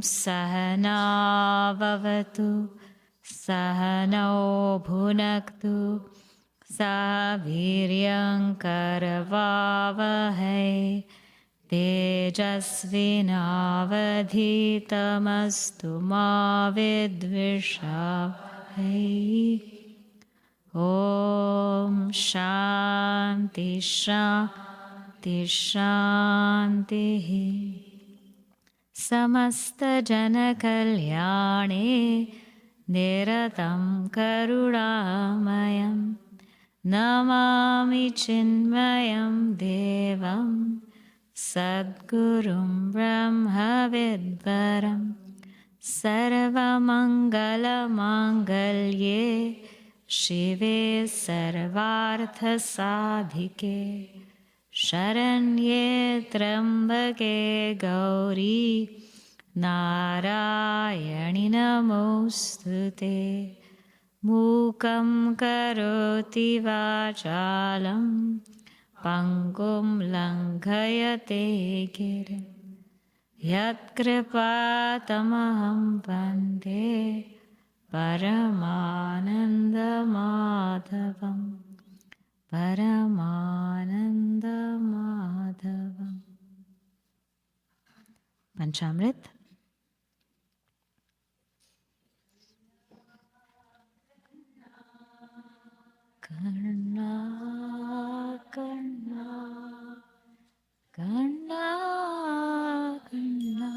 सहनाववतु सहनौ भुनक्तु सह वीर्यङ्करवावहै तेजस्विनावधीतमस्तु मा विद्विषावहै। ॐ शान्ति शान्ति शान्तिः। समस्तजनकल्याणे निरतं करुणामयं नमामि चिन्मयं देवं सद्गुरुं ब्रह्मविद्वरं सर्वमङ्गलमाङ्गल्ये शिवे सर्वार्थसाधिके शरण्ये त्र्यम्बके गौरी नारायणि नमोऽस्तुते। मूकं करोति वाचालं पङ्गुं लङ्घयते गिरिं यत्कृपातमहं वन्दे परमानन्दमाधवम् परमानन्दमाधवम्। पंचामृत। कर्णा कर्णा कर्णा कर्णा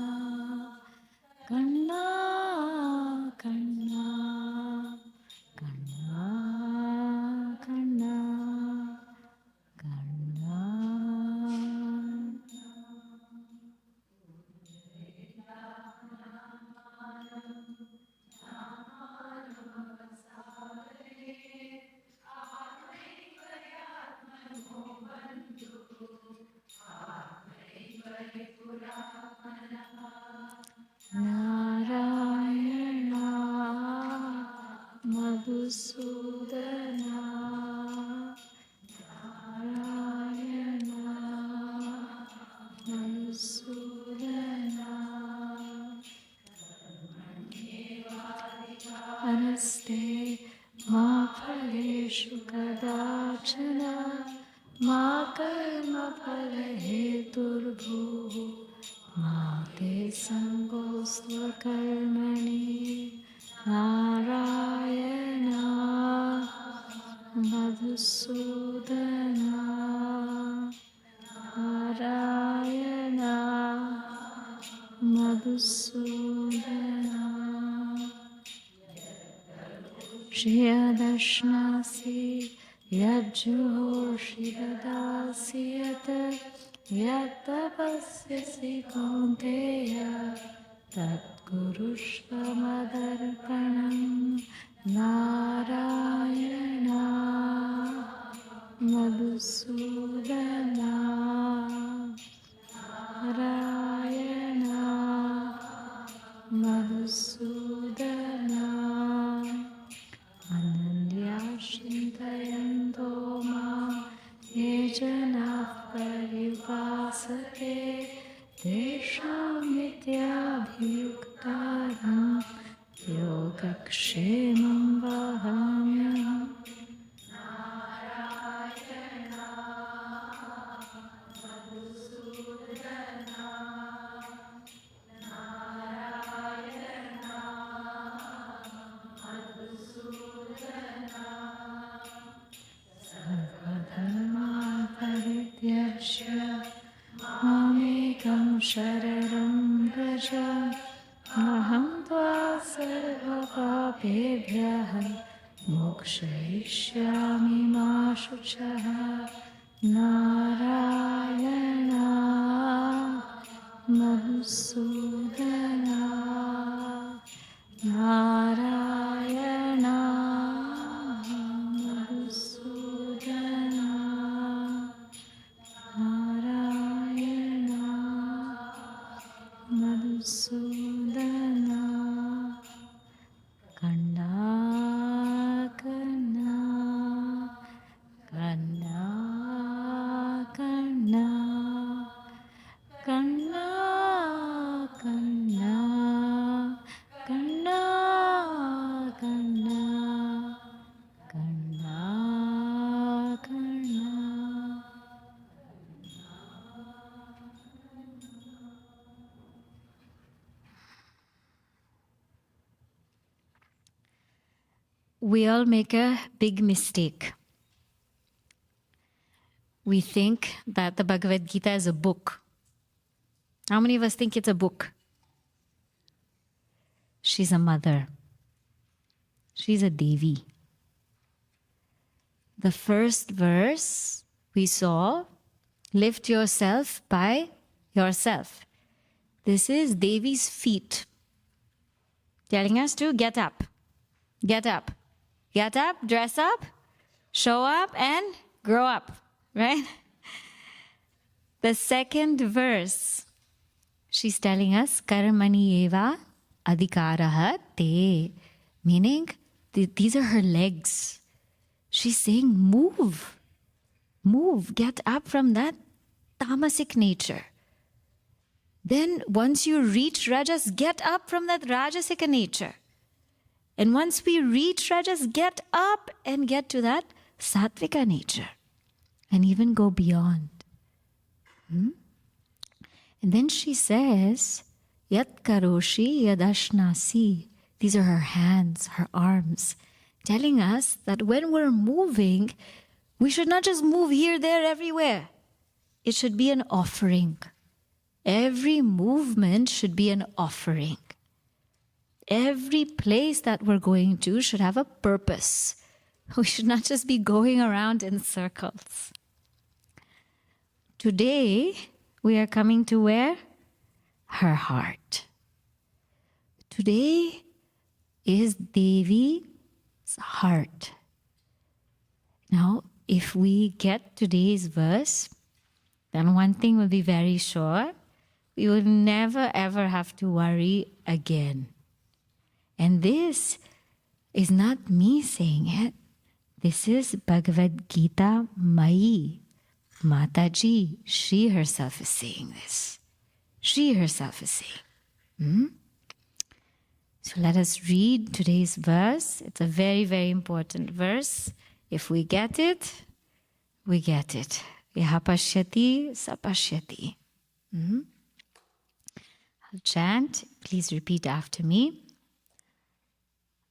कर्णा कर्णा कर्णा कर्णा कर्णा। नारायणा मधुसूदना नारायणा मधुसूदना नमस्ते मा फलेषु कदाचन मा कर्मफलहेतुर्भूः मा ते सङ्गोऽस्त्व कर्मणि। नारायणा मधुसूदना नारायणा मधुसूदना। श्रियदश्नासि यज्जुहोषि ददासि यत् यत्तपस्यसि कौन्तेय तत्कुरुष्व मदर्पणम्। नारायणा मधुसूदना नारायणा मधुसूदना। अनन्याश्चिन्तयन्तो मां ये जनाः पर्युपासते तेषां नित्याभियुक्तानां योगक्षेमं वहाम्यहम्। नारायणा मधुसूदना नारायणा मधुसूदना। सर्वधर्मान् परित्यज्य मामेकं शरणं व्रज अहं त्वा सर्वपापेभ्यः मोक्षयिष्यामि मा शुचः। नारायणा मधुसूदना नारायणा मधुसूदना नारायणा मधुसूदना। कर्णा कर्णा कर्णा कर्णा कर्णा कर्णा we all make a big mistake. We think that the Bhagavad-gītā is a book. How many of us think it's a book? She's a mother. She's a Devi. The first verse we saw, lift yourself by yourself. This is Devi's feet, telling us to get up, get up, get up, dress up, show up, and grow up, right? The second verse, she's telling us, karmani eva adhikaraha te, meaning these are her legs. She's saying, move, move, get up from that tamasic nature. Then once you reach Rajas, get up from that Rajasic nature. And once we reach Rajas, get up and get to that Sattvika nature. And even go beyond. And then she says, Yat karoshi yadashnasi. These are her hands, her arms, telling us that when we're moving, we should not just move here, there, everywhere. It should be an offering. Every movement should be an offering. Every place that we're going to should have a purpose. We should not just be going around in circles. Today, we are coming to where? Her heart. Today is Devi's heart. Now, if we get today's verse, then one thing will be very sure. We will never ever have to worry again. And this is not me saying it. This is Bhagavad-gītā Mai. Mataji, she herself is saying this. She herself is saying. So let us read today's verse. It's a very, very important verse. If we get it, we get it. Yaha pashyati, sapashyati. I'll chant. Please repeat after me.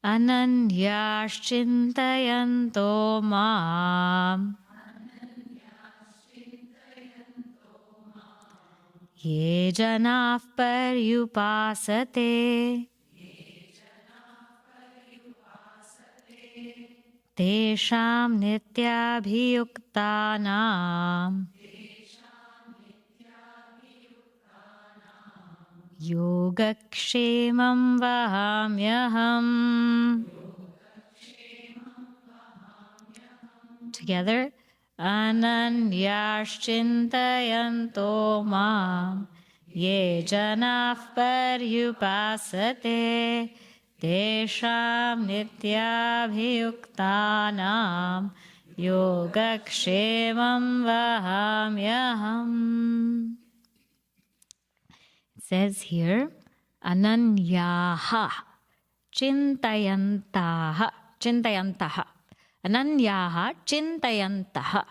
Ananyaschintayanto mam ye janah paryupasate tesham nityabhiyuktanam Yogakshemam Vahamyaham. Together. Ananyaschintayanto mam ye janah paryupasate tesham nityabhiyuktanam Yogakshemam Vahamyaham. Says here, ananyaha, chintayantaha, ananyaha, chintayantaha.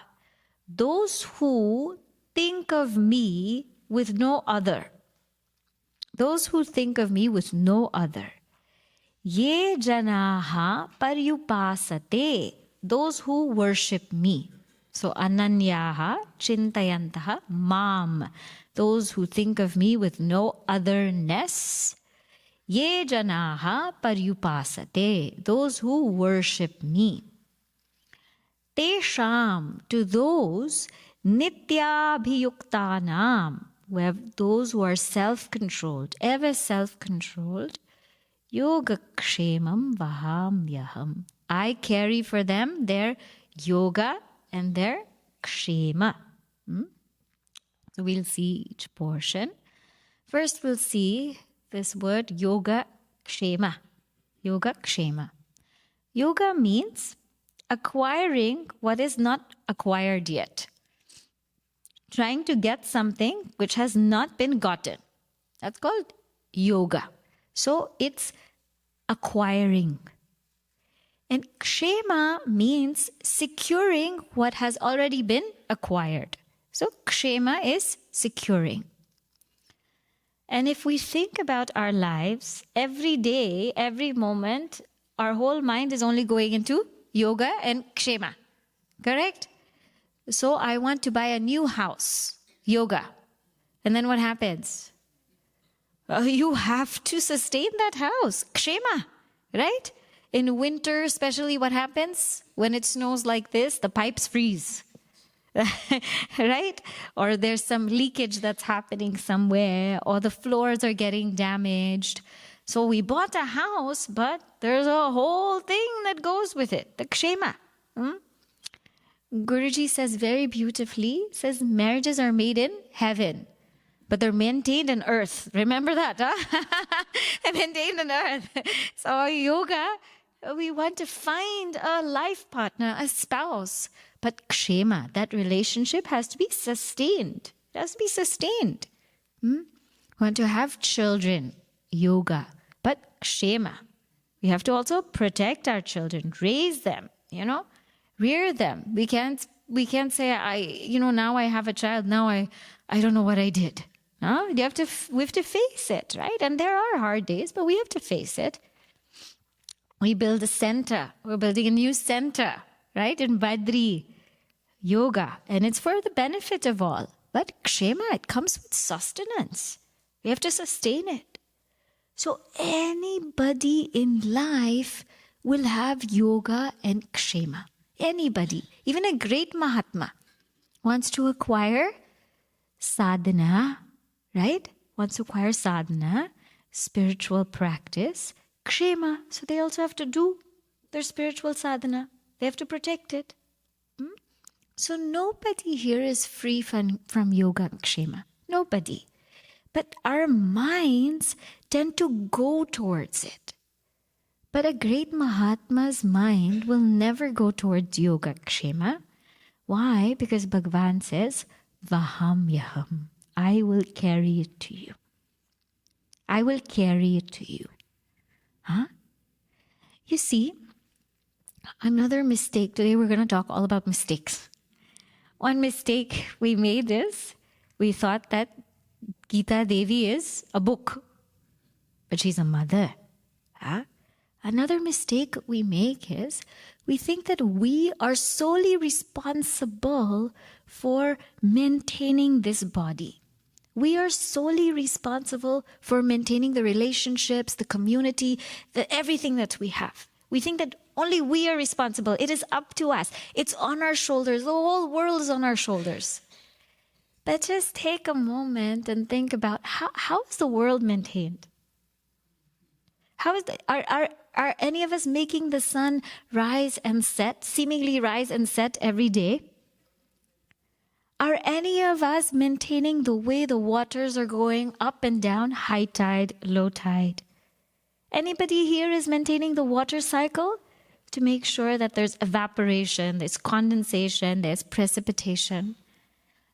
Those who think of me with no other. Those who think of me with no other. Ye janaha paryupasate. Those who worship me. So ananyaha, chintayantaha, mam. Those who think of me with no otherness. Ye janaha paryupasate. Those who worship me. Tesham, to those, nityabhiyuktanam, those who are self-controlled, ever self-controlled, Yogakshemam Vahamyaham. I carry for them their yoga and their kshema. So we'll see each portion. First we'll see this word Yogakshema. Yogakshema. Yoga means acquiring what is not acquired yet. Trying to get something which has not been gotten. That's called yoga. So it's acquiring. And kshema means securing what has already been acquired. So kshema is securing. And if we think about our lives, every day, every moment, our whole mind is only going into yoga and kshema. Correct? So I want to buy a new house, yoga. And then what happens? You have to sustain that house, kshema, right? In winter, especially, what happens? When it snows like this, the pipes freeze, right? Or there's some leakage that's happening somewhere, or the floors are getting damaged. So we bought a house, but there's a whole thing that goes with it, the kshema. Guruji says very beautifully, says marriages are made in heaven, but they're maintained on earth. Remember that, huh? They're maintained on earth. So yoga, we want to find a life partner, a spouse. But kshema, that relationship has to be sustained. It has to be sustained. We want to have children, yoga. But kshema, we have to also protect our children, raise them, rear them. We can't say, now I have a child, now I don't know what I did. No, we have to face it, right? And there are hard days, but we have to face it. We build a center. We're building a new center, right? In Badri, yoga. And it's for the benefit of all. But kshema, it comes with sustenance. We have to sustain it. So anybody in life will have yoga and kshema. Anybody, even a great Mahatma, wants to acquire sadhana, right? Wants to acquire sadhana, spiritual practice, kshema. So they also have to do their spiritual sadhana. They have to protect it. So nobody here is free from yoga and kshema. Nobody. But our minds tend to go towards it. But a great Mahatma's mind will never go towards yoga kshema. Why? Because Bhagavan says, Vahamyaham. I will carry it to you. I will carry it to you. Huh? You see, another mistake. Today we're going to talk all about mistakes. One mistake we made is, we thought that Gita Devi is a book, but she's a mother. Huh? Another mistake we make is, we think that we are solely responsible for maintaining this body. We are solely responsible for maintaining the relationships, the community, everything that we have. We think that only we are responsible. It is up to us. It's on our shoulders. The whole world is on our shoulders. But just take a moment and think about how is the world maintained? How is are any of us making the sun rise and set, seemingly rise and set every day? Are any of us maintaining the way the waters are going up and down, high tide, low tide? Anybody here is maintaining the water cycle to make sure that there's evaporation, there's condensation, there's precipitation,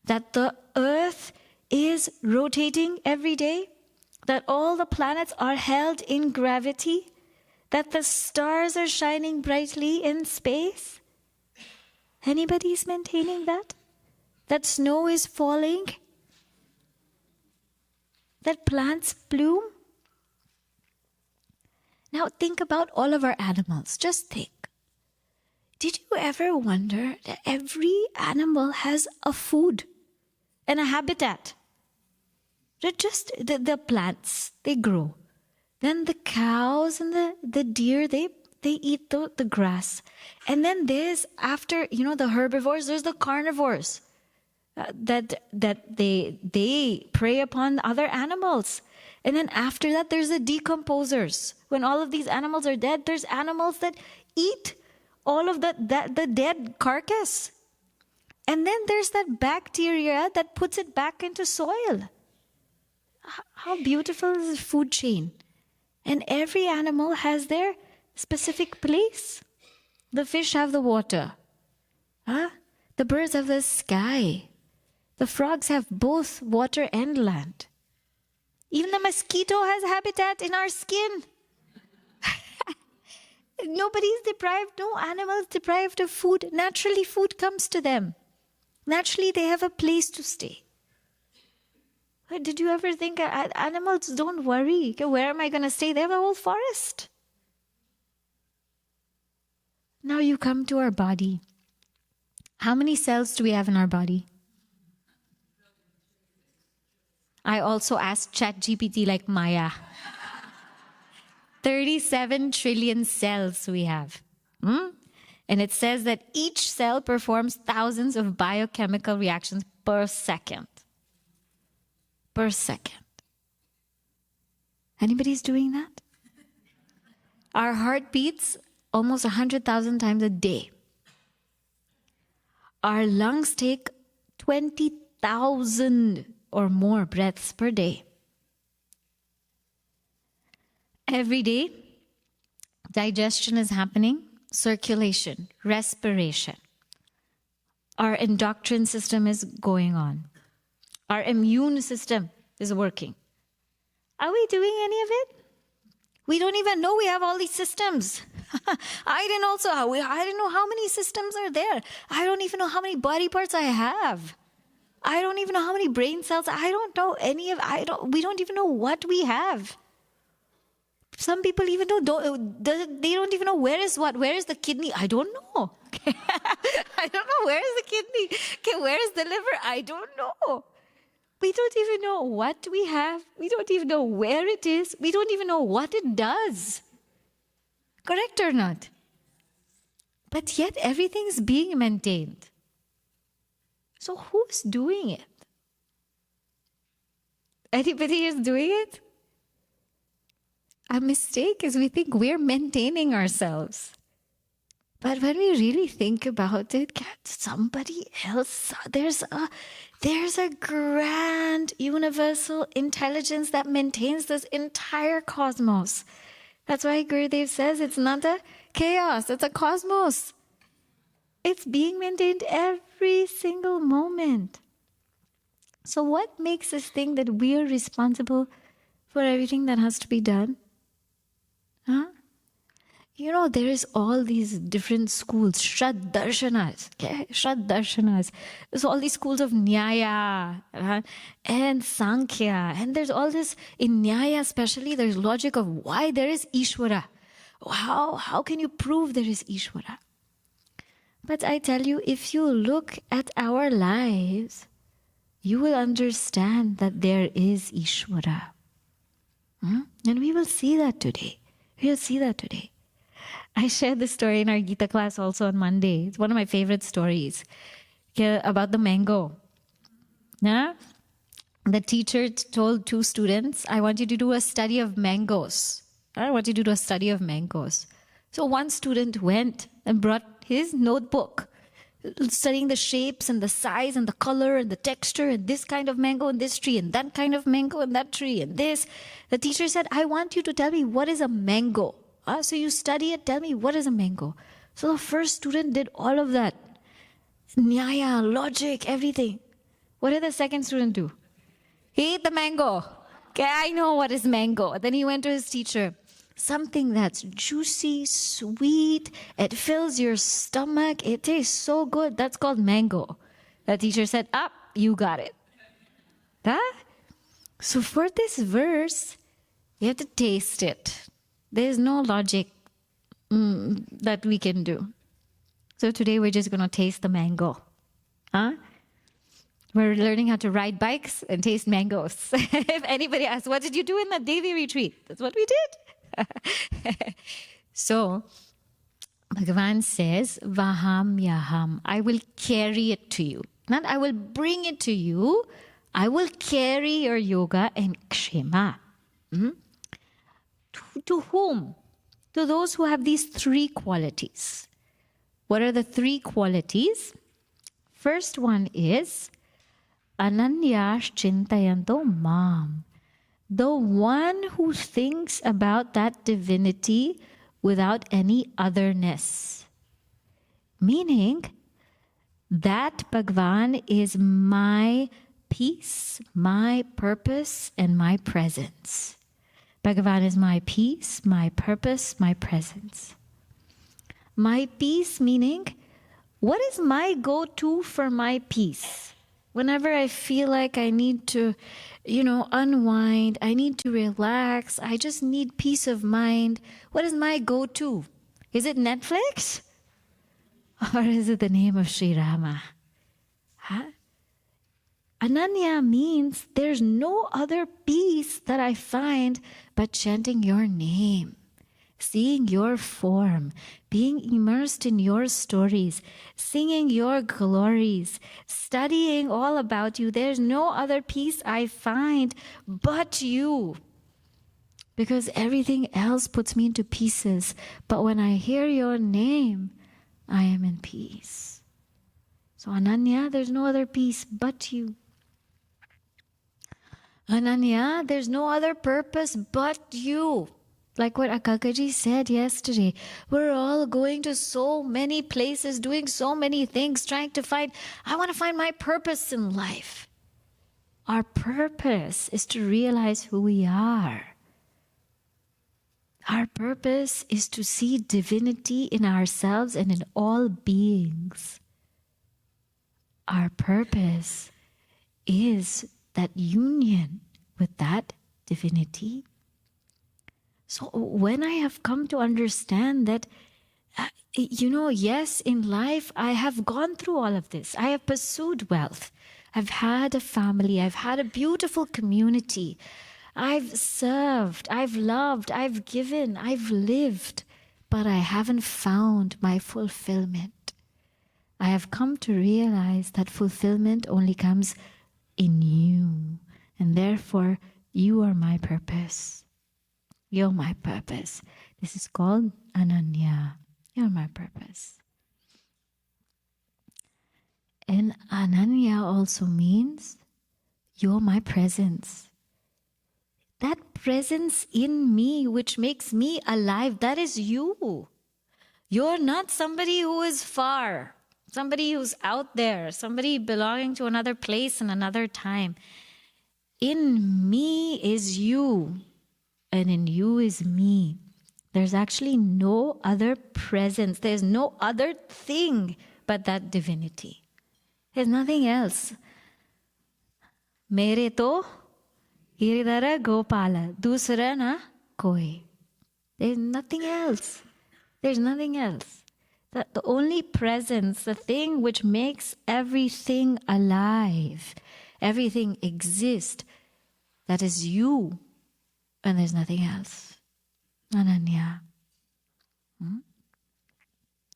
that the earth is rotating every day, that all the planets are held in gravity, that the stars are shining brightly in space? Anybody is maintaining that? That snow is falling? That plants bloom? Now think about all of our animals. Just think. Did you ever wonder that every animal has a food and a habitat? They're just the plants, they grow. Then the cows and the deer, they eat the grass. And then there's, after, the herbivores, there's the carnivores. That they prey upon other animals. And then after that, there's the decomposers. When all of these animals are dead, there's animals that eat all of the dead carcass. And then there's that bacteria that puts it back into soil. How beautiful is the food chain? And every animal has their specific place. The fish have the water. The birds have the sky. The frogs have both water and land. Even the mosquito has habitat in our skin. Nobody's deprived, no animal is deprived of food. Naturally, food comes to them. Naturally, they have a place to stay. Did you ever think animals don't worry? Where am I going to stay? They have a whole forest. Now you come to our body. How many cells do we have in our body? I also asked ChatGPT like Maya. 37 trillion cells we have. And it says that each cell performs thousands of biochemical reactions per second. Per second. Anybody's doing that? Our heart beats almost 100,000 times a day. Our lungs take 20,000 or more breaths per day. Every day, digestion is happening, circulation, respiration. Our endocrine system is going on. Our immune system is working. Are we doing any of it? We don't even know we have all these systems. I didn't know how many systems are there. I don't even know how many body parts I have. I don't even know how many brain cells. I don't know any of. We don't even know what we have. Some people even they don't even know where is what. Where is the kidney? I don't know. I don't know where is the kidney. Okay, where is the liver? I don't know. We don't even know what we have. We don't even know where it is. We don't even know what it does. Correct or not? But yet everything is being maintained. So who's doing it? Anybody is doing it? Our mistake is we think we're maintaining ourselves. But when we really think about it, somebody else, there's a grand universal intelligence that maintains this entire cosmos. That's why Gurudev says it's not a chaos, it's a cosmos. It's being maintained every single moment. So what makes us think that we are responsible for everything that has to be done? Huh? You know, there is all these different schools, Shraddarshanas, okay? Shraddarshanas. There's all these schools of Nyaya and Sankhya. And there's all this, in Nyaya especially, there's logic of why there is Ishvara. How can you prove there is Ishvara? But I tell you, if you look at our lives, you will understand that there is Ishvara. And we will see that today. We will see that today. I shared this story in our Gita class also on Monday. It's one of my favorite stories about the mango. Yeah? The teacher told two students, I want you to do a study of mangoes. I want you to do a study of mangoes. So one student went and brought his notebook, studying the shapes and the size and the color and the texture and this kind of mango in this tree and that kind of mango in that tree and this. The teacher said, I want you to tell me what is a mango. So you study it, tell me what is a mango. So the first student did all of that. Nyaya, logic, everything. What did the second student do? He ate the mango. Okay, I know what is mango. Then he went to his teacher. Something that's juicy, sweet, it fills your stomach, it tastes so good. That's called mango. The teacher said, you got it. Huh? So for this verse, you have to taste it. There's no logic that we can do. So today we're just going to taste the mango. Huh? We're learning how to ride bikes and taste mangoes. If anybody asks, what did you do in the Devi Retreat? That's what we did. So, Bhagavan says, Vahamyaham, I will carry it to you. Not I will bring it to you. I will carry your yoga and kshema. To whom? To those who have these three qualities. What are the three qualities? First one is Ananyash Chintayanto Mam. The one who thinks about that divinity without any otherness. Meaning that Bhagavan is my peace, my purpose, and my presence. Bhagavan is my peace, my purpose, my presence. My peace meaning, what is my go-to for my peace? Whenever I feel like I need to, unwind, I need to relax, I just need peace of mind. What is my go-to? Is it Netflix? Or is it the name of Sri Rama? Huh? Ananya means there's no other peace that I find but chanting your name, seeing your form, being immersed in your stories, singing your glories, studying all about you. There's no other peace I find but you. Because everything else puts me into pieces. But when I hear your name, I am in peace. So Ananya, there's no other peace but you. Ananya, there's no other purpose but you. Like what Akakaji said yesterday, we're all going to so many places, doing so many things, trying to I want to find my purpose in life. Our purpose is to realize who we are. Our purpose is to see divinity in ourselves and in all beings. Our purpose is that union with that divinity. So when I have come to understand that, yes, in life I have gone through all of this. I have pursued wealth. I've had a family. I've had a beautiful community. I've served. I've loved. I've given. I've lived. But I haven't found my fulfillment. I have come to realize that fulfillment only comes in you. And therefore, you are my purpose. You're my purpose. This is called Ananya. You're my purpose. And Ananya also means you're my presence. That presence in me which makes me alive, that is you. You're not somebody who is far, somebody who's out there, somebody belonging to another place and another time. In me is you, and in you is me. There's actually no other presence. There's no other thing but that divinity. There's nothing else. Mere to Giridhara Gopala, dusra na koi. There's nothing else. There's nothing else. The only presence, the thing which makes everything alive, everything exist, that is you, and there's nothing else. Ananya.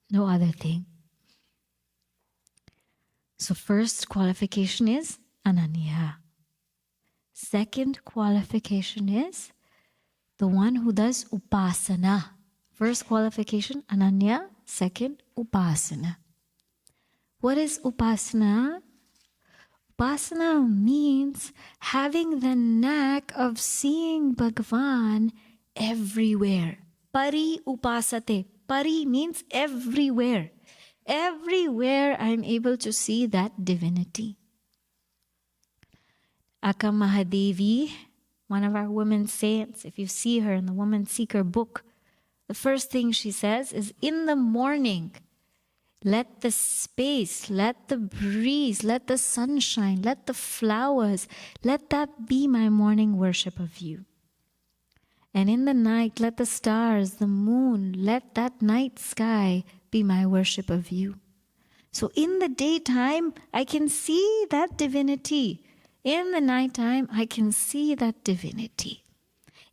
No other thing. So first qualification is Ananya. Second qualification is the one who does upasana. First qualification, Ananya. Second, upasana. What is upasana? Upasana means having the knack of seeing Bhagavan everywhere. Pari upasate. Pari means everywhere. Everywhere I'm able to see that divinity. Akka Mahadevi, one of our women saints, if you see her in the Woman Seeker book, the first thing she says is, in the morning, let the space, let the breeze, let the sunshine, let the flowers, let that be my morning worship of you. And in the night, let the stars, the moon, let that night sky be my worship of you. So in the daytime, I can see that divinity. In the nighttime, I can see that divinity.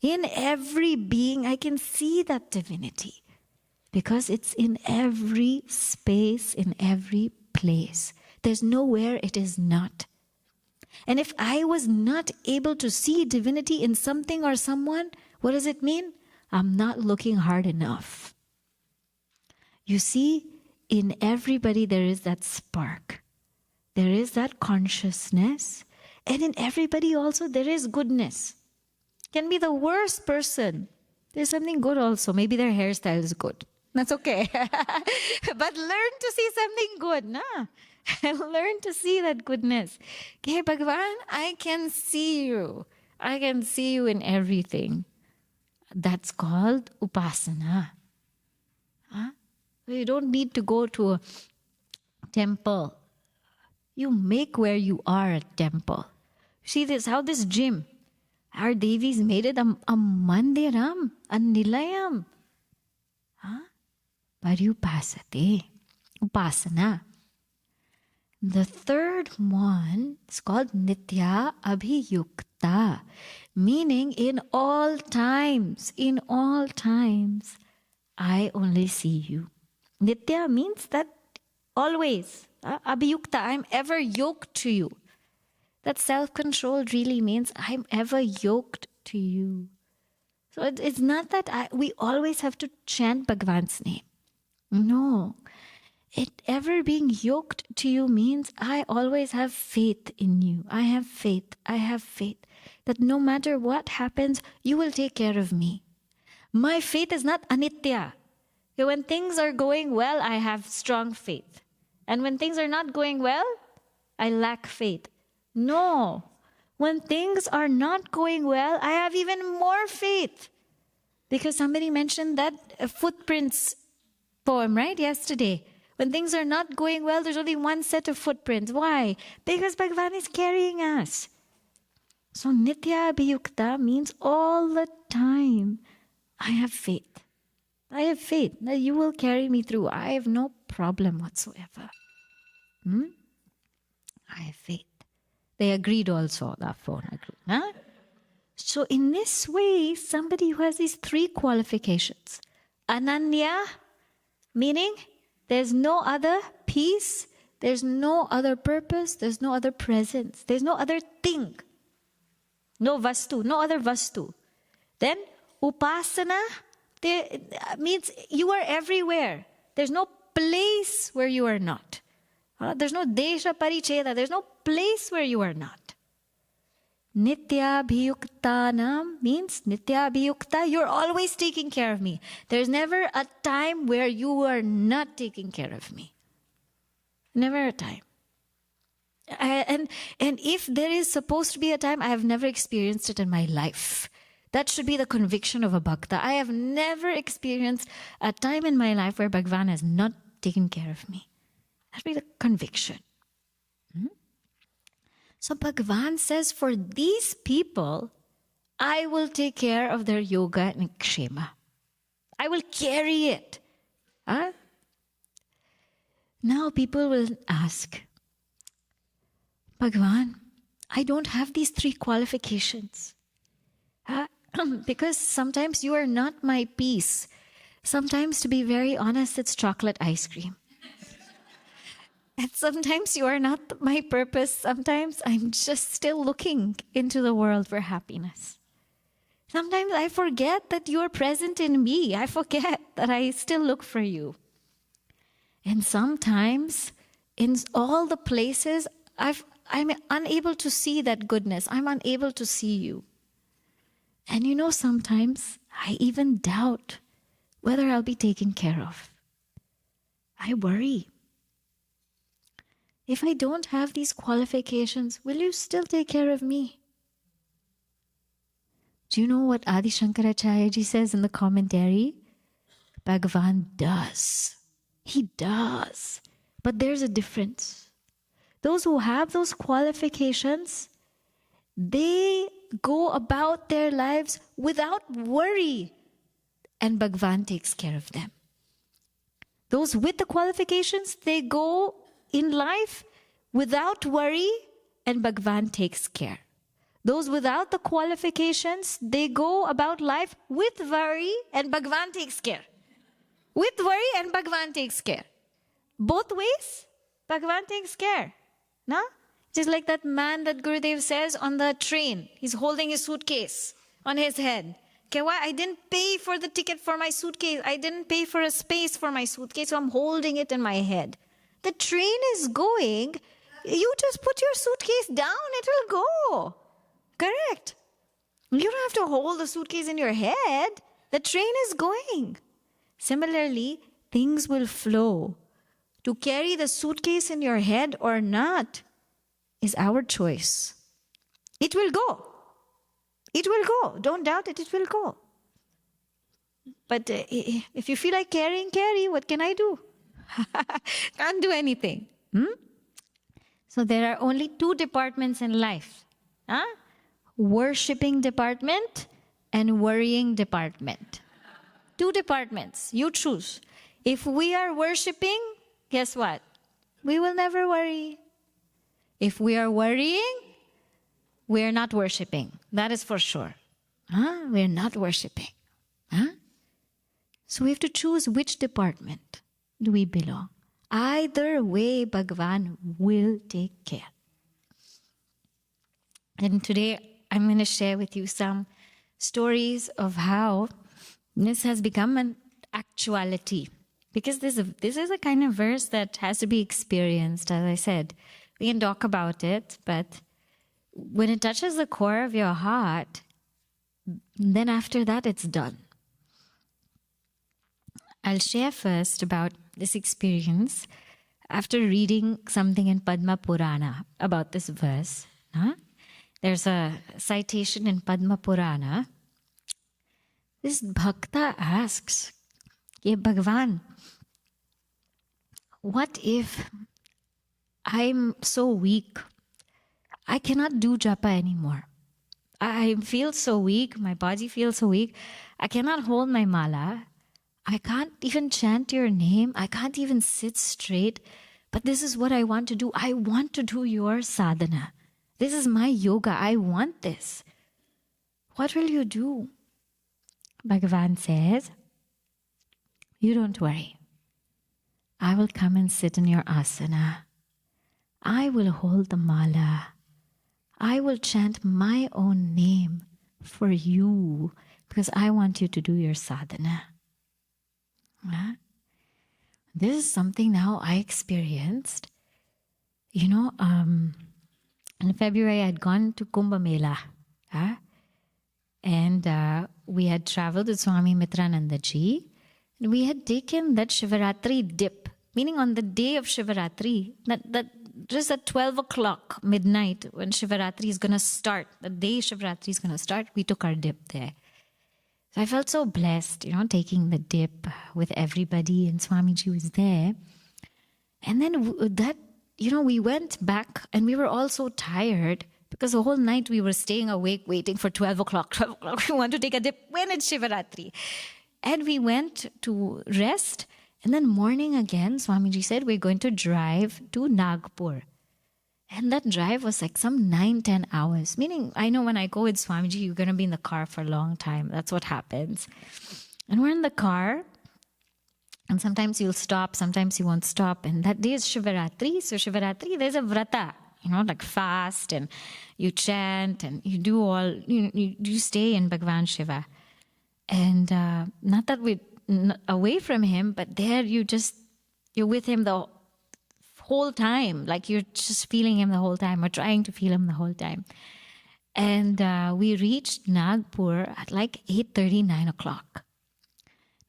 In every being, I can see that divinity. Because it's in every space, in every place. There's nowhere it is not. And if I was not able to see divinity in something or someone, what does it mean? I'm not looking hard enough. You see, in everybody there is that spark. There is that consciousness. And in everybody also there is goodness. Can be the worst person. There's something good also. Maybe their hairstyle is good. That's okay. But learn to see something good, nah? Learn to see that goodness. Okay, Bhagavan, I can see you. I can see you in everything. That's called upasana. Huh? You don't need to go to a temple. You make where you are a temple. See this, how this gym, our Devis made it a mandiram, a nilayam. Huh? Pariyupasate. upasana. The third one is called nitya abhiyukta, meaning in all times, I only see you. Nitya means that always. Abhiyukta, I'm ever yoked to you. That self-control really means I'm ever yoked to you. So it's not that we always have to chant Bhagavan's name. No. Ever being yoked to you means I always have faith in you. I have faith that no matter what happens, you will take care of me. My faith is not anitya. When things are going well, I have strong faith. And when things are not going well, I lack faith. No. When things are not going well, I have even more faith. Because somebody mentioned that footprints poem, right, yesterday. When things are not going well, there's only one set of footprints. Why? Because Bhagavan is carrying us. So nitya abhiyukta means all the time I have faith. I have faith that you will carry me through. I have no problem whatsoever. I have faith. They agreed also, the phone agreed. Huh? So in this way, somebody who has these three qualifications. Ananya, meaning there's no other peace, there's no other purpose, there's no other presence, there's no other thing. No vastu, no other vastu. Then upasana means you are everywhere. There's no place where you are not. There's no desha paricheda, there's no place where you are not. Nitya abhiyuktanam means nitya abhiyukta, you're always taking care of me. There's never a time where you are not taking care of me. Never a time. And if there is supposed to be a time, I have never experienced it in my life. That should be the conviction of a Bhakta. I have never experienced a time in my life where Bhagavan has not taken care of me. That should be the conviction. So Bhagavan says, for these people, I will take care of their yoga and kshema. I will carry it. Now people will ask, Bhagavan, I don't have these three qualifications. Because sometimes you are not my peace. Sometimes, to be very honest, it's chocolate ice cream. And sometimes you are not my purpose. Sometimes I'm just still looking into the world for happiness. Sometimes I forget that you are present in me. I forget that I still look for you. And sometimes in all the places, I'm unable to see that goodness. I'm unable to see you. And sometimes I even doubt whether I'll be taken care of. I worry. If I don't have these qualifications, will you still take care of me? Do you know what Adi Shankaracharya says in the commentary? Bhagavan does. He does. But there's a difference. Those who have those qualifications, they go about their lives without worry, and Bhagavan takes care of them. Those with the qualifications, they go in life without worry, and Bhagavan takes care. Those without the qualifications, they go about life with worry, and Bhagavan takes care. With worry, and Bhagavan takes care. Both ways, Bhagavan takes care. No? Just like that man that Gurudev says on the train. He's holding his suitcase on his head. Okay, why? I didn't pay for the ticket for my suitcase. I didn't pay for a space for my suitcase, so I'm holding it in my head. The train is going. You just put your suitcase down, it will go. Correct. You don't have to hold the suitcase in your head. The train is going. Similarly, things will flow. To carry the suitcase in your head or not is our choice. It will go. It will go. Don't doubt it, it will go. But if you feel like carrying, carry. What can I do? Can't do anything. So there are only two departments in life. Worshipping department and worrying department. Two departments. You choose. If we are worshipping, guess what? We will never worry. If we are worrying, we are not worshipping. That is for sure. We are not worshipping. So we have to choose which department do we belong. Either way, Bhagavan will take care. And today, I'm going to share with you some stories of how this has become an actuality. Because this is a kind of verse that has to be experienced, as I said. We can talk about it, but when it touches the core of your heart, then after that, it's done. I'll share first about this experience after reading something in Padma Purana about this verse. There's a citation in Padma Purana. This Bhakta asks, "Ye Bhagavan, what if I'm so weak, I cannot do japa anymore? I feel so weak, my body feels so weak, I cannot hold my mala, I can't even chant your name, I can't even sit straight, but this is what I want to do. I want to do your sadhana. This is my yoga, I want this. What will you do?" Bhagavan says, "You don't worry. I will come and sit in your asana. I will hold the mala. I will chant my own name for you because I want you to do your sadhana." This is something now I experienced. In February, I had gone to Kumbh Mela. And we had traveled with Swami Mitranandaji. And we had taken that Shivaratri dip, meaning on the day of Shivaratri, that just at 12 o'clock midnight when Shivaratri is going to start, the day Shivaratri is going to start, we took our dip there. So I felt so blessed, taking the dip with everybody, and Swamiji was there. And then we went back and we were all so tired because the whole night we were staying awake waiting for 12 o'clock. 12 o'clock, we want to take a dip. When it's Shivaratri? And we went to rest. And then morning again, Swamiji said, we're going to drive to Nagpur. And that drive was like some 9-10 hours. Meaning, I know when I go with Swamiji, you're going to be in the car for a long time. That's what happens. And we're in the car. And sometimes you'll stop, sometimes you won't stop. And that day is Shivaratri. So Shivaratri, there's a vrata, like fast, and you chant, and you do all, you stay in Bhagavan Shiva. And not that we're away from him, but there you're with him the whole time. Like you're just feeling him the whole time, or trying to feel him the whole time. And we reached Nagpur at like 8:30, 9 o'clock.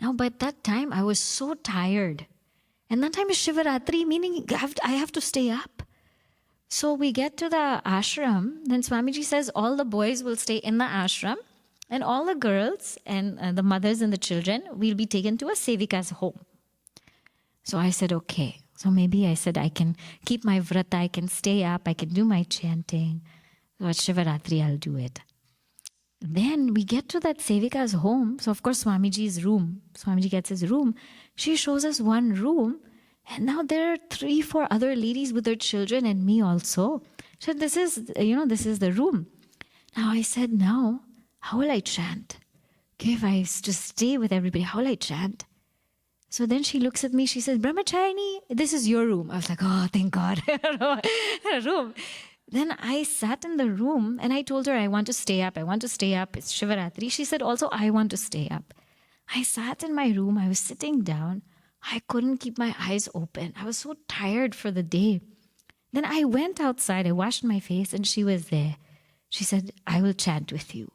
Now, by that time, I was so tired. And that time is Shivaratri, meaning I have to stay up. So we get to the ashram. Then Swamiji says all the boys will stay in the ashram. And all the girls and the mothers and the children will be taken to a sevika's home. So I said, okay. So maybe I said I can keep my vrata, I can stay up, I can do my chanting. So at Shivaratri, I'll do it. Then we get to that sevika's home. So of course, Swamiji's room. Swamiji gets his room. She shows us one room. And now there are 3-4 other ladies with their children and me also. So this is the room. Now I said, now, how will I chant? Okay, if I just stay with everybody, how will I chant? So then she looks at me, she says, Brahmachari, this is your room. I was like, oh, thank God, a room. Then I sat in the room and I told her, I want to stay up. It's Shivaratri. She said, also, I want to stay up. I sat in my room. I was sitting down. I couldn't keep my eyes open. I was so tired for the day. Then I went outside. I washed my face and she was there. She said, I will chant with you.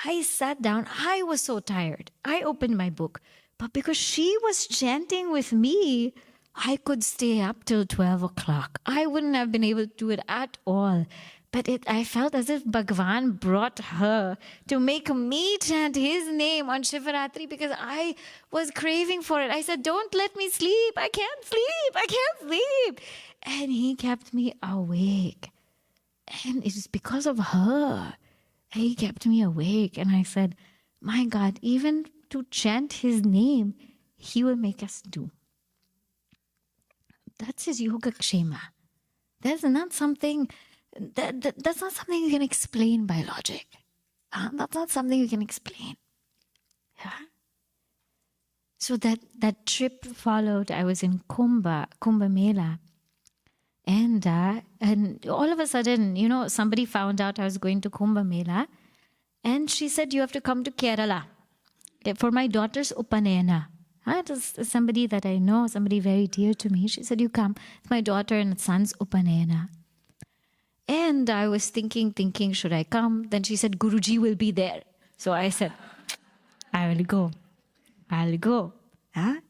I sat down. I was so tired. I opened my book. But because she was chanting with me, I could stay up till 12 o'clock. I wouldn't have been able to do it at all. But I felt as if Bhagavan brought her to make me chant his name on Shivaratri because I was craving for it. I said, don't let me sleep. I can't sleep. And he kept me awake. And it is because of her. He kept me awake. And I said, my God, even to chant his name, he will make us do. That's his Yogakshema. That's not something that's not something you can explain by logic. That's not something you can explain. Yeah. So that trip followed. I was in Kumbh Mela. And all of a sudden, somebody found out I was going to Kumbh Mela. And she said, you have to come to Kerala for my daughter's Upanayana. It was somebody that I know, somebody very dear to me. She said, you come. It's my daughter and son's Upanayana. And I was thinking, should I come? Then she said, Guruji will be there. So I said, I will go. I'll go. Huh?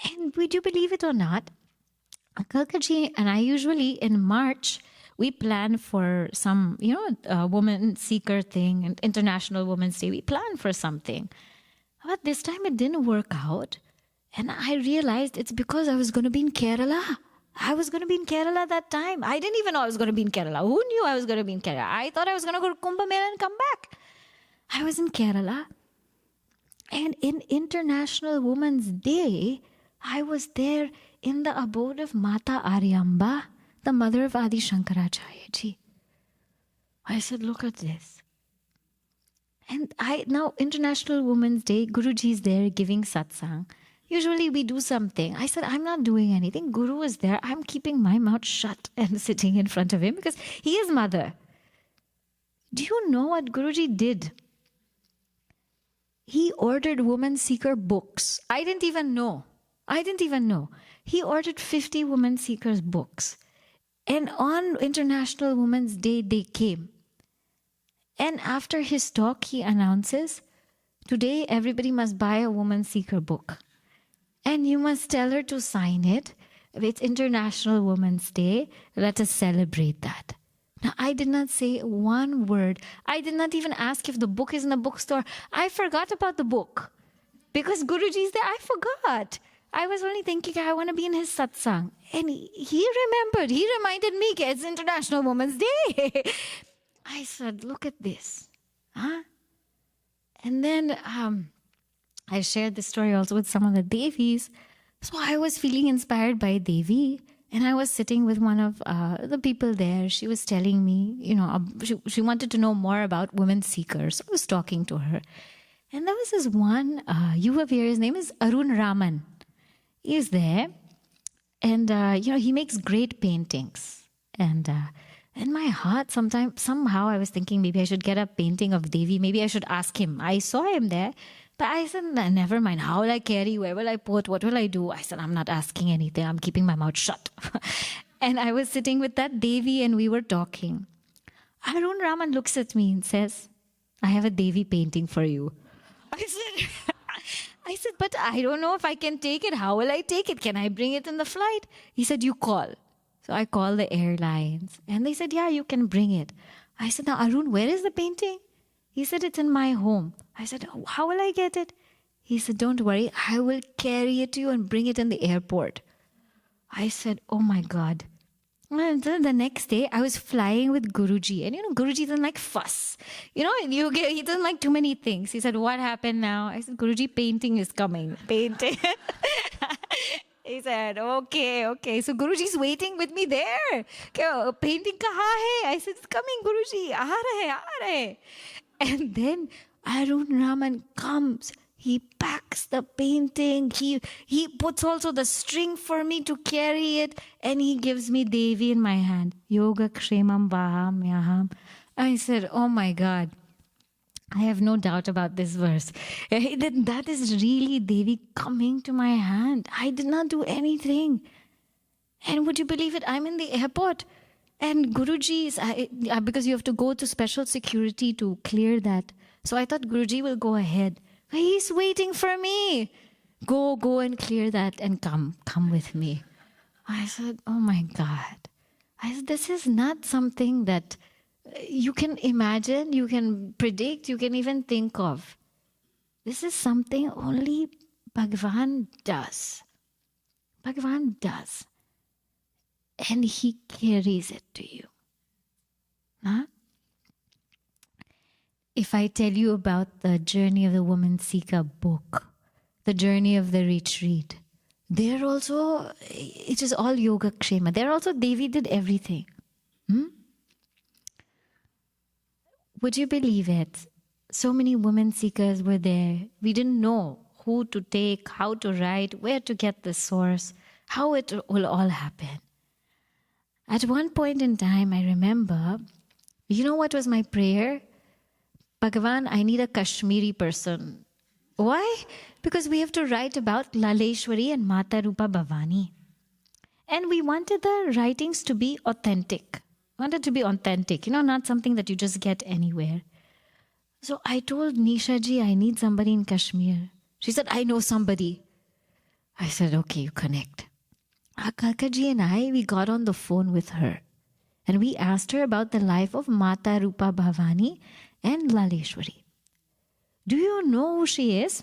And would you believe it or not, Kalkaji and I usually in March, we plan for some, woman seeker thing, and International Women's Day. We plan for something. But this time it didn't work out. And I realized it's because I was going to be in Kerala. I was going to be in Kerala that time. I didn't even know I was going to be in Kerala. Who knew I was going to be in Kerala? I thought I was going to go to Kumbh Mela and come back. I was in Kerala. And in International Women's Day, I was there in the abode of Mata Aryamba, the mother of Adi Shankaracharya Ji. I said, look at this. And now International Women's Day, Guruji is there giving satsang. Usually we do something. I said, I'm not doing anything. Guru is there. I'm keeping my mouth shut and sitting in front of him because he is mother. Do you know what Guruji did? He ordered woman seeker books. I didn't even know. He ordered 50 woman seekers books. And on International Women's Day, they came. And after his talk, he announces, today everybody must buy a woman seeker book. And you must tell her to sign it. It's International Women's Day. Let us celebrate that. Now, I did not say one word. I did not even ask if the book is in the bookstore. I forgot about the book. Because Guruji is there, I forgot. I was only thinking I want to be in his satsang. And he remembered. He reminded me, it's International Women's Day. I said, look at this. And then I shared this story also with some of the Devis. So I was feeling inspired by Devi. And I was sitting with one of the people there. She was telling me, she wanted to know more about women seekers. I was talking to her. And there was this one Yuva here. His name is Arun Raman. He is there. And, he makes great paintings. And in my heart, somehow I was thinking maybe I should get a painting of Devi. Maybe I should ask him. I saw him there. But I said, never mind. How will I carry? Where will I put? What will I do? I said, I'm not asking anything. I'm keeping my mouth shut. And I was sitting with that Devi and we were talking. Arun Raman looks at me and says, I have a Devi painting for you. I said, but I don't know if I can take it. How will I take it? Can I bring it in the flight? He said, you call. So I called the airlines and they said, yeah, you can bring it. I said, now Arun, where is the painting? He said, it's in my home. I said, how will I get it? He said, don't worry. I will carry it to you and bring it in the airport. I said, oh my God. And then the next day, I was flying with Guruji. And Guruji doesn't like fuss. He doesn't like too many things. He said, what happened now? I said, Guruji, painting is coming. Painting. He said, okay. So Guruji's waiting with me there. Painting kaha hai? I said, it's coming, Guruji. Aa rahe. And then Arun Raman comes. He packs the painting. He puts also the string for me to carry it. And he gives me Devi in my hand. Yogakshemam, Vahamyaham. I said, oh my God. I have no doubt about this verse. That is really Devi coming to my hand. I did not do anything. And would you believe it? I'm in the airport. And Guruji because you have to go to special security to clear that. So I thought Guruji will go ahead. He's waiting for me. Go and clear that and come with me. I said, oh my God. I said, this is not something that you can imagine, you can predict, you can even think of. This is something only Bhagavan does. Bhagavan does. And he carries it to you. Huh? If I tell you about the journey of the woman seeker book, the journey of the retreat, There also, it is all Yogakshemam. There also Devi did everything. Would you believe it? So many women seekers were there. We didn't know who to take, how to write, where to get the source, how it will all happen. At one point in time, I remember, you know what was my prayer? Bhagavan, I need a Kashmiri person. Why? Because we have to write about Laleshwari and Mata Rupa Bhavani. And we wanted the writings to be authentic. Wanted to be authentic, not something that you just get anywhere. So I told Nisha ji, I need somebody in Kashmir. She said, I know somebody. I said, okay, you connect. Kalka ji and I, we got on the phone with her. And we asked her about the life of Mata Rupa Bhavani and Laleshwari. Do you know who she is?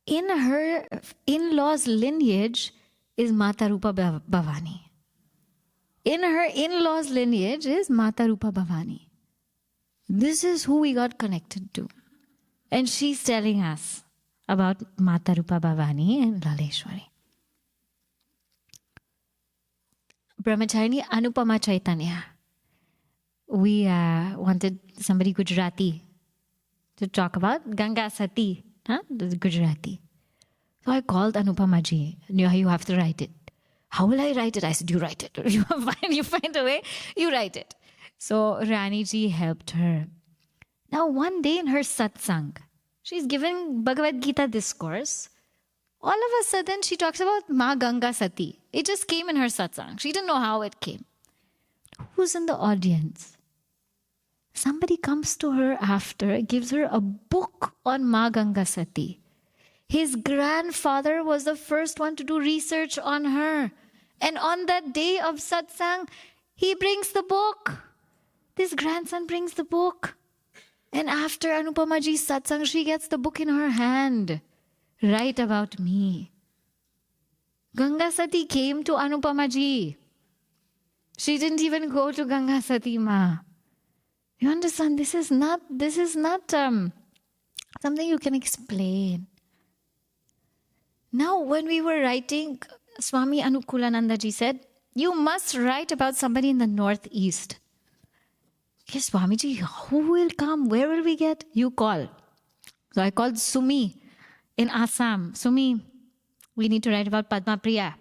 In her in-laws' lineage is Mata Rupa Bhavani. In her in-laws' lineage is Mata Rupa Bhavani. This is who we got connected to. And she's telling us about Mata Rupa Bhavani and Laleshwari. Brahmachari Anupama Chaitanya. We wanted somebody Gujarati to talk about Ganga Sati, the Gujarati. So I called Anupama ji. You have to write it. How will I write it? I said, you write it. You find a way, you write it. So Rani ji helped her. Now one day in her satsang, she's giving Bhagavad-gītā discourse. All of a sudden she talks about Ma Ganga Sati. It just came in her satsang. She didn't know how it came. Who's in the audience? Somebody comes to her after, gives her a book on Ma Ganga Sati. His grandfather was the first one to do research on her. And on that day of satsang, he brings the book. This grandson brings the book. And after Anupama ji's satsang, she gets the book in her hand. Write about me. Ganga Sati came to Anupama ji. She didn't even go to Ganga Sati Ma. You understand? This is not something you can explain. Now, when we were writing, Swami Anukulananda ji said, you must write about somebody in the northeast. Okay, Swamiji, who will come? Where will we get? You call. So I called Sumi in Assam. Sumi, we need to write about Padma Priya.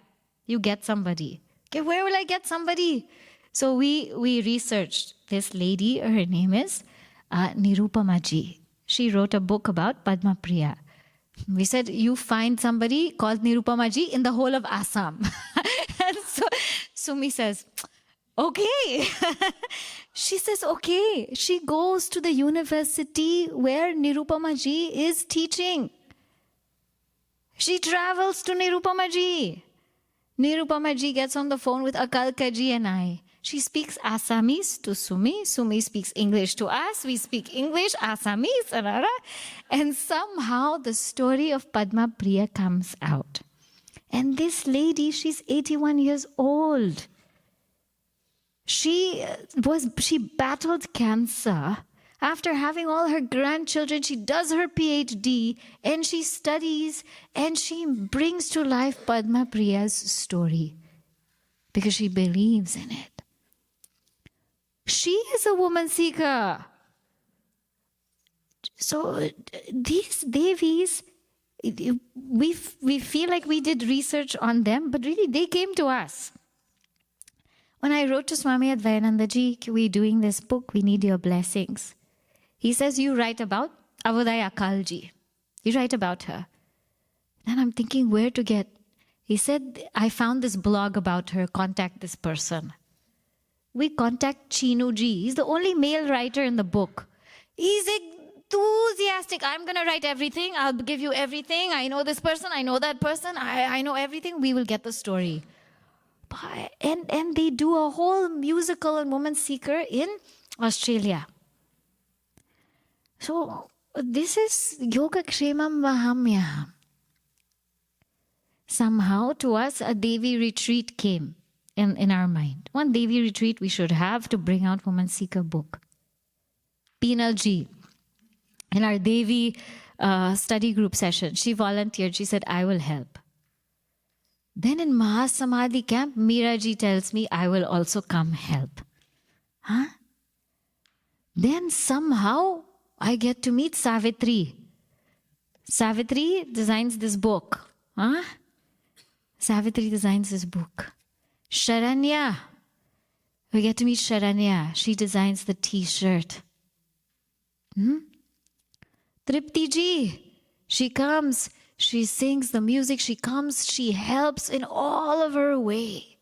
You get somebody. Okay, where will I get somebody? So we researched this lady. Her name is Nirupama ji. She wrote a book about Padma Priya. We said, you find somebody called Nirupama ji in the whole of Assam. And so Sumi says, okay. She says, okay. She goes to the university where Nirupama ji is teaching. She travels to Nirupama ji. Nirupama ji gets on the phone with Akalka ji and I. She speaks Assamese to Sumi. Sumi speaks English to us. We speak English, Assamese, and somehow the story of Padma Priya comes out. And this lady, she's 81 years old. She battled cancer. After having all her grandchildren, she does her PhD and she studies and she brings to life Padma Priya's story because she believes in it. She is a woman seeker. So these Devis, we feel like we did research on them, but really they came to us. When I wrote to Swami Advayananda ji, we're doing this book, we need your blessings. He says, you write about Avodai Akal ji. You write about her. Then I'm thinking where to get. He said, I found this blog about her, contact this person. We contact Chinu ji. He's the only male writer in the book. He's enthusiastic. I'm going to write everything. I'll give you everything. I know this person. I know that person. I know everything. We will get the story. And they do a whole musical and woman seeker in Australia. So this is Yogakshemam Vahamyaham. Somehow to us a Devi Retreat came in our mind. One Devi Retreat we should have to bring out Woman Seeker book. Peenal ji. In our Devi study group session. She volunteered. She said, I will help. Then in Mahasamadhi camp, Meeraji tells me, I will also come help. Huh? Then somehow I get to meet Savitri. Savitri designs this book. Huh? Savitri designs this book. Sharanya. We get to meet Sharanya. She designs the t-shirt. Tripti ji. She comes. She sings the music. She comes. She helps in all of her way.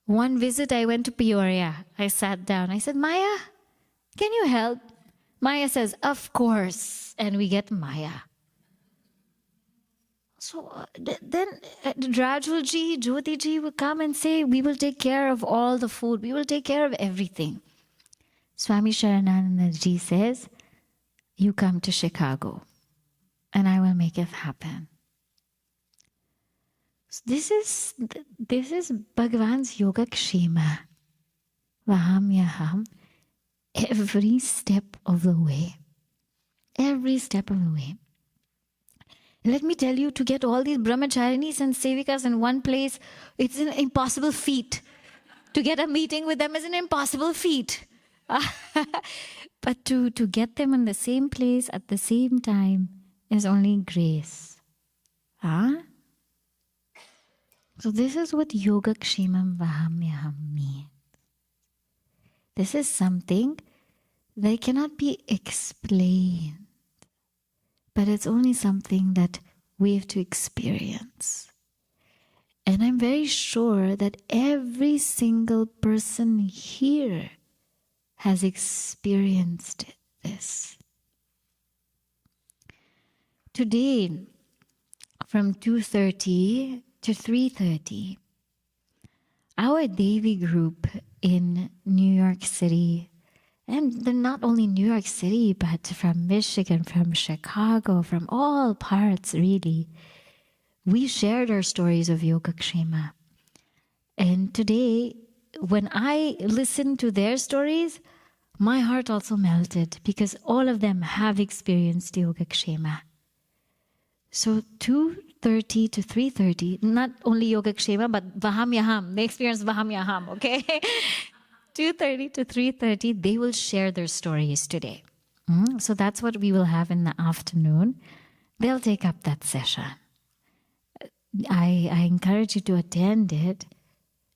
One visit I went to Peoria. I sat down. I said, Maya, can you help? Maya says, of course. And we get Maya. So then Rajul ji, Jyoti ji will come and say, we will take care of all the food. We will take care of everything. Swami Shubhananda ji says, you come to Chicago and I will make it happen. So this is Bhagavan's Yogakshemam, Vahamyaham, every step of the way. Every step of the way. Let me tell you, to get all these brahmacharinis and sevikas in one place, it's an impossible feat. To get a meeting with them is an impossible feat. But to get them in the same place at the same time is only grace. So this is what Yogakshemam Vahamyaham means. This is something that cannot be explained, but it's only something that we have to experience. And I'm very sure that every single person here has experienced this. Today, from 2:30 to 3:30, our Devi group in New York City, and not only New York City, but from Michigan, from Chicago, from all parts really, we shared our stories of Yogakshema. And today, when I listened to their stories, my heart also melted because all of them have experienced Yogakshema. So 2:30 to 3:30, not only Yogakshema, but Vahamyaham. They experienced Vahamyaham, okay? 2:30 to 3:30, they will share their stories today. So that's what we will have in the afternoon. They'll take up that session. I encourage you to attend it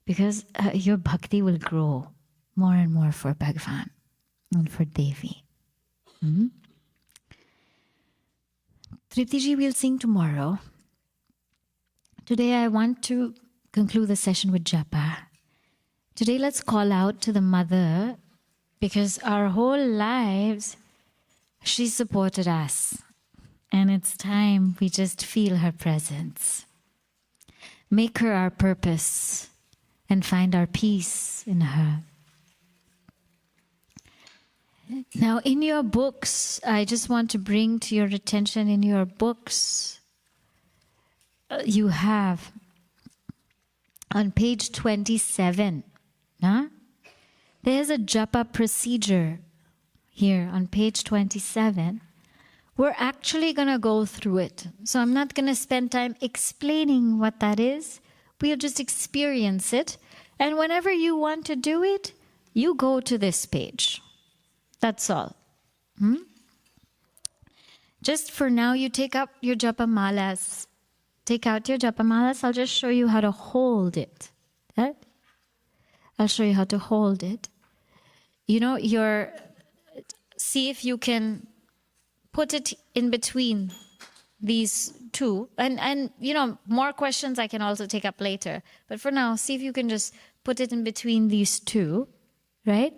because your bhakti will grow more and more for Bhagavan and for Devi. Tripti ji will sing tomorrow. Today I want to conclude the session with japa. Today let's call out to the mother because our whole lives she supported us. And it's time we just feel her presence. Make her our purpose and find our peace in her. Now in your books, I just want to bring to your attention in your books, you have on page 27, there's a japa procedure here on page 27. We're actually going to go through it. So I'm not going to spend time explaining what that is. We'll just experience it. And whenever you want to do it, you go to this page. That's all. Just for now, you take up your japa malas. Take out your japa malas. I'll just show you how to hold it. Right? I'll show you how to hold it. You know, see if you can put it in between these two. And you know, more questions I can also take up later. But for now, see if you can just put it in between these two, right?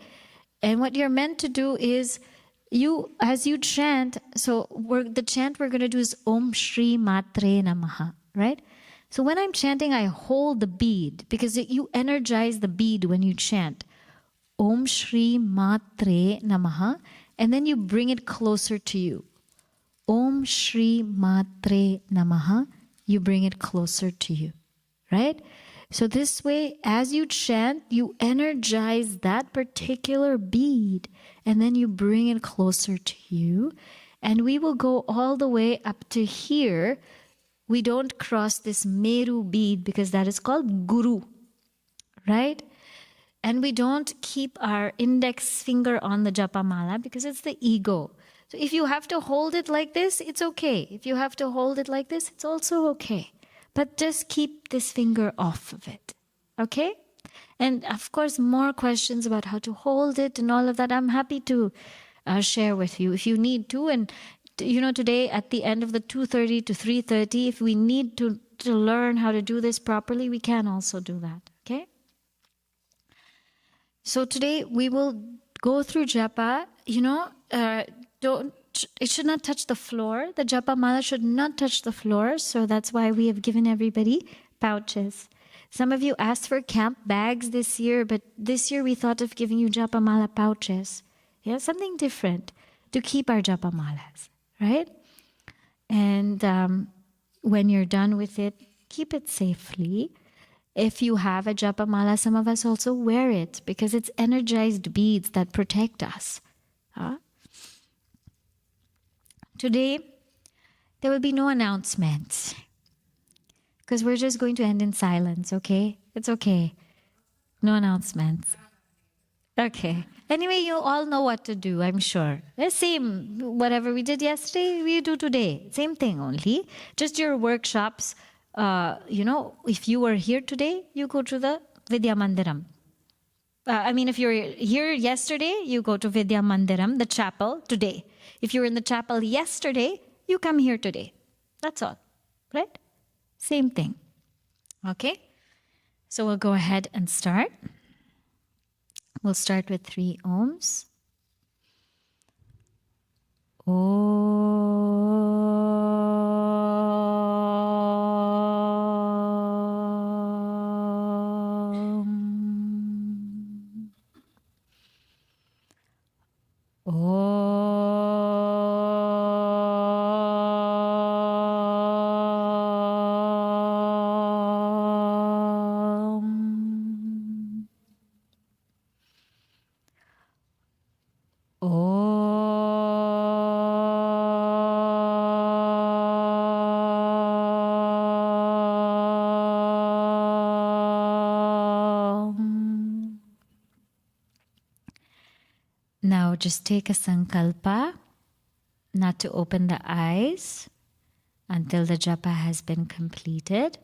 And what you're meant to do is, as you chant, the chant we're going to do is Om Shri Matre Namaha, right? So when I'm chanting, I hold the bead because you energize the bead when you chant. Om Shri Matre Namaha, and then you bring it closer to you. Om Shri Matre Namaha, you bring it closer to you, right? So this way, as you chant, you energize that particular bead, and then you bring it closer to you. And we will go all the way up to here. We don't cross this Meru bead because that is called Guru, right? And we don't keep our index finger on the japa mala because it's the ego. So if you have to hold it like this, it's okay. If you have to hold it like this, it's also okay. But just keep this finger off of it, okay? And of course, more questions about how to hold it and all of that, I'm happy to share with you if you need to. And today at the end of the 2:30 to 3:30, if we need to learn how to do this properly, we can also do that, okay? So today we will go through japa. It should not touch the floor. The japa mala should not touch the floor. So that's why we have given everybody pouches. Some of you asked for camp bags this year, but this year we thought of giving you japa mala pouches. Yeah, something different to keep our japa malas, right? And when you're done with it, keep it safely. If you have a japa mala, some of us also wear it because it's energized beads that protect us. Today, there will be no announcements because we're just going to end in silence, okay? It's okay. No announcements. Okay. Anyway, you all know what to do, I'm sure. The same, whatever we did yesterday, we do today. Same thing only. Just your workshops. If you were here today, you go to the Vidya Mandiram. If you were here yesterday, you go to Vidya Mandiram, the chapel, today. If you were in the chapel yesterday, you come here today. That's all, right? Same thing. Okay? So we'll go ahead and start. We'll start with 3 ohms. Now just take a sankalpa not to open the eyes until the japa has been completed.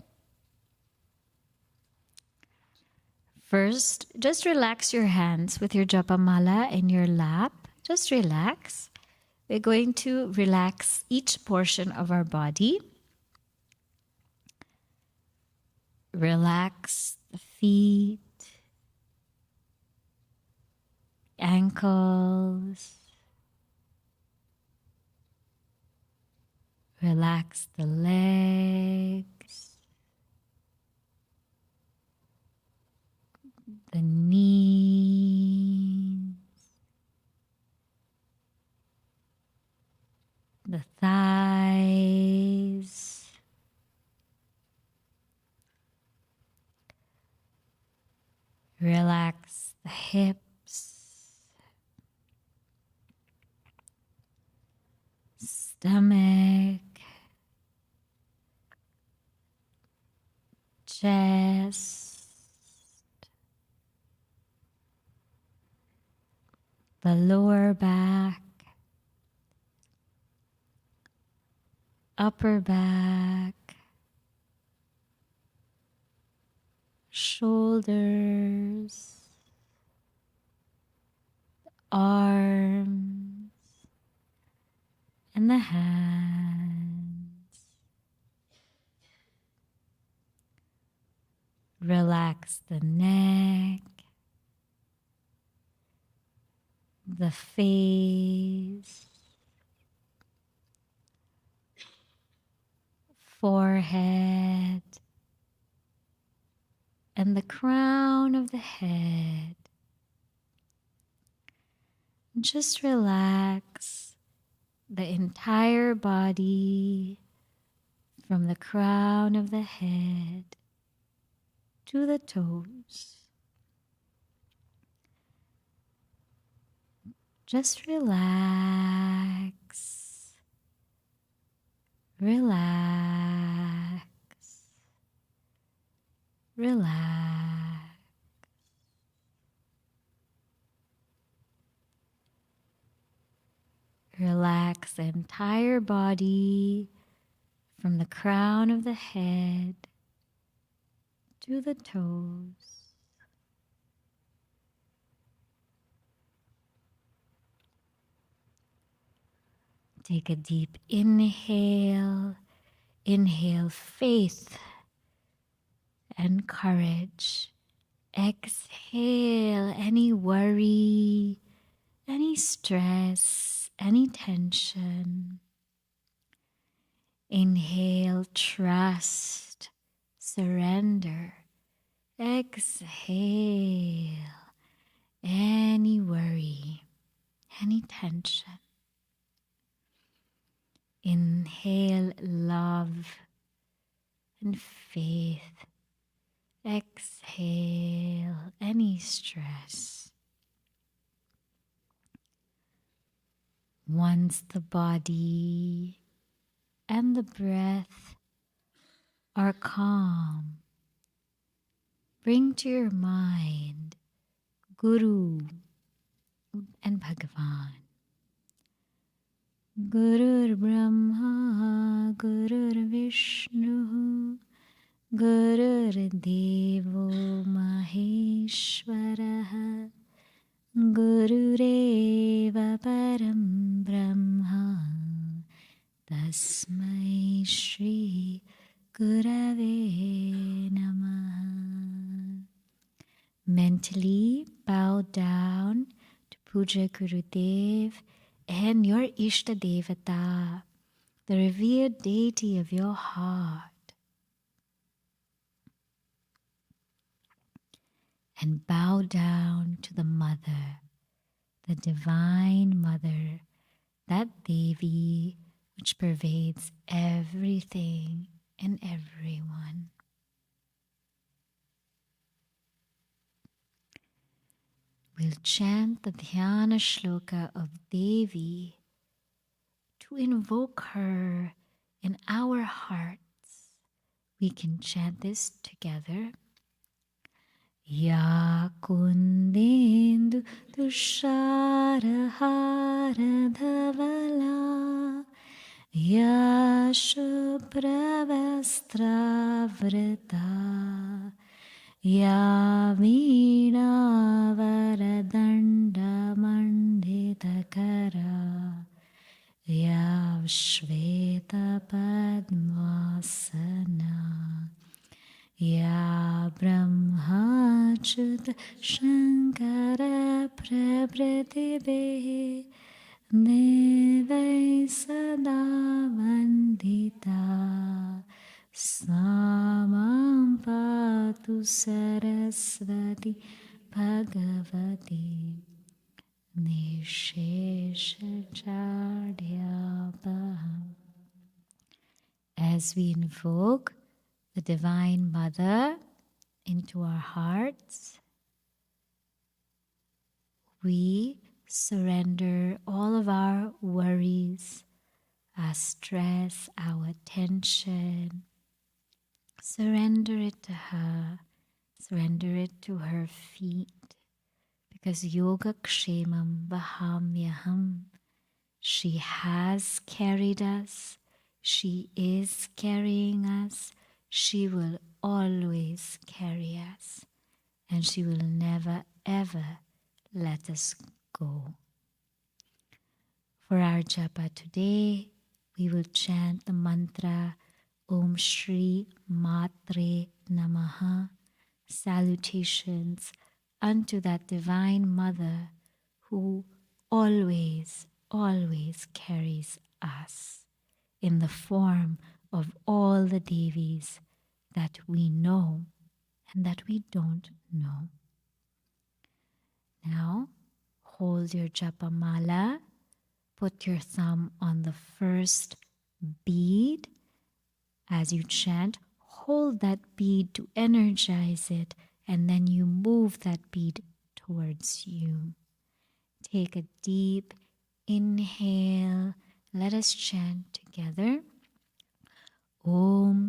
First, just relax your hands with your japa mala in your lap. Just relax. We're going to relax each portion of our body. Relax the feet, ankles. Relax the legs, the knees, the thighs, relax the hips, stomach, chest, the lower back, upper back, shoulders, arms, and the hands. Relax the neck, the face, forehead, and the crown of the head. Just relax the entire body from the crown of the head to the toes. Just relax. Relax. Relax. Relax the entire body from the crown of the head to the toes. Take a deep inhale. Inhale faith and courage. Exhale any worry, any stress, any tension. Inhale trust, surrender. Exhale any worry, any tension. Inhale love and faith. Exhale any stress. Once the body and the breath are calm, bring to your mind Guru and Bhagavan. Gurur Brahma, Gurur Vishnu, Gurur Devo Maheshwaraha, Gurureva Param Brahma, Tasmai Shri Gurave Namaha. Mentally bow down to Puja Gurudev and your Ishta Devata, the revered deity of your heart. And bow down to the Mother, the Divine Mother, that Devi which pervades everything and everyone. We'll chant the Dhyana Shloka of Devi to invoke her in our hearts. We can chant this together. Ya kundendu tushara dhavala, ya shubhravastra ya veena varadanda manditakara, ya shveta padmasana, ya brahmachyuta shankara prabhratibe, devai sada vandita, samam patu sarasvati bhagavati nisheshachardyapaham. As we invoke the Divine Mother into our hearts, we surrender all of our worries, our stress, our tension. Surrender it to her. Surrender it to her feet. Because Yogakshemam, Vahamyaham, she has carried us. She is carrying us. She will always carry us. And she will never, ever let us go. For our japa today, we will chant the mantra Om Shri Matre Namaha, salutations unto that Divine Mother who always, always carries us in the form of all the Devis that we know and that we don't know. Now, hold your japa mala, put your thumb on the first bead. As you chant, hold that bead to energize it, and then you move that bead towards you. Take a deep inhale. Let us chant together.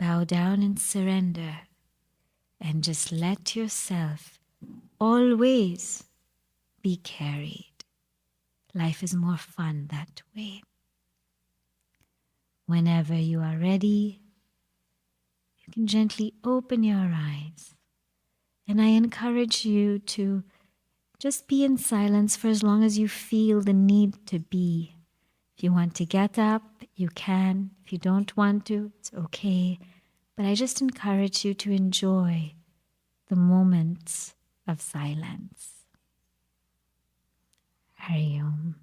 bow down and surrender, and just let yourself always be carried. Life is more fun that way. Whenever you are ready, you can gently open your eyes. And I encourage you to just be in silence for as long as you feel the need to be. If you want to get up, you can. If you don't want to, it's okay. But I just encourage you to enjoy the moments of silence. Hari Om.